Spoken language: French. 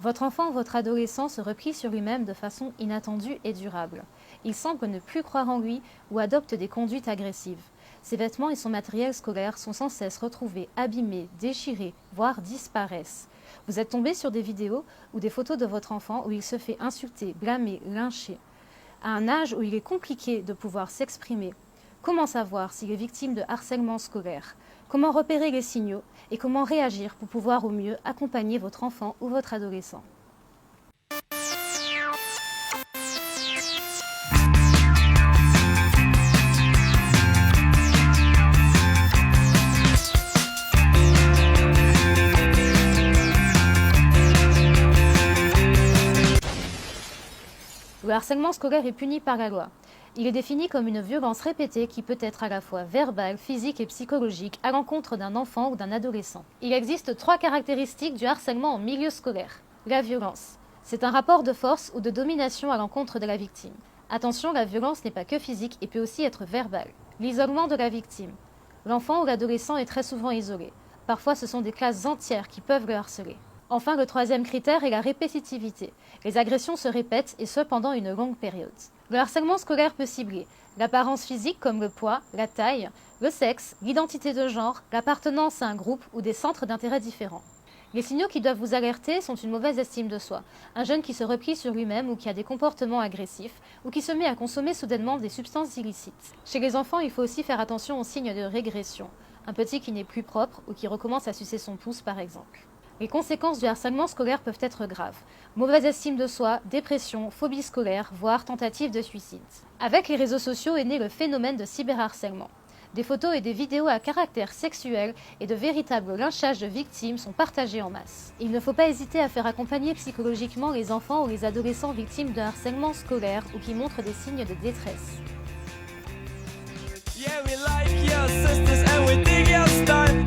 Votre enfant ou votre adolescent se replie sur lui-même de façon inattendue et durable. Il semble ne plus croire en lui ou adopte des conduites agressives. Ses vêtements et son matériel scolaire sont sans cesse retrouvés abîmés, déchirés, voire disparaissent. Vous êtes tombé sur des vidéos ou des photos de votre enfant où il se fait insulter, blâmer, lyncher, à un âge où il est compliqué de pouvoir s'exprimer. Comment savoir s'il est victime de harcèlement scolaire? Comment repérer les signaux et comment réagir pour pouvoir au mieux accompagner votre enfant ou votre adolescent? Le harcèlement scolaire est puni par la loi. Il est défini comme une violence répétée qui peut être à la fois verbale, physique et psychologique à l'encontre d'un enfant ou d'un adolescent. Il existe 3 caractéristiques du harcèlement en milieu scolaire. La violence. C'est un rapport de force ou de domination à l'encontre de la victime. Attention, la violence n'est pas que physique et peut aussi être verbale. L'isolement de la victime. L'enfant ou l'adolescent est très souvent isolé. Parfois, ce sont des classes entières qui peuvent le harceler. Enfin, le 3e critère est la répétitivité. Les agressions se répètent et ce pendant une longue période. Le harcèlement scolaire peut cibler l'apparence physique comme le poids, la taille, le sexe, l'identité de genre, l'appartenance à un groupe ou des centres d'intérêt différents. Les signaux qui doivent vous alerter sont une mauvaise estime de soi, un jeune qui se replie sur lui-même ou qui a des comportements agressifs ou qui se met à consommer soudainement des substances illicites. Chez les enfants, il faut aussi faire attention aux signes de régression, un petit qui n'est plus propre ou qui recommence à sucer son pouce par exemple. Les conséquences du harcèlement scolaire peuvent être graves. Mauvaise estime de soi, dépression, phobie scolaire, voire tentative de suicide. Avec les réseaux sociaux est né le phénomène de cyberharcèlement. Des photos et des vidéos à caractère sexuel et de véritables lynchages de victimes sont partagés en masse. Il ne faut pas hésiter à faire accompagner psychologiquement les enfants ou les adolescents victimes de harcèlement scolaire ou qui montrent des signes de détresse. Yeah, we like your sisters and we dig your style.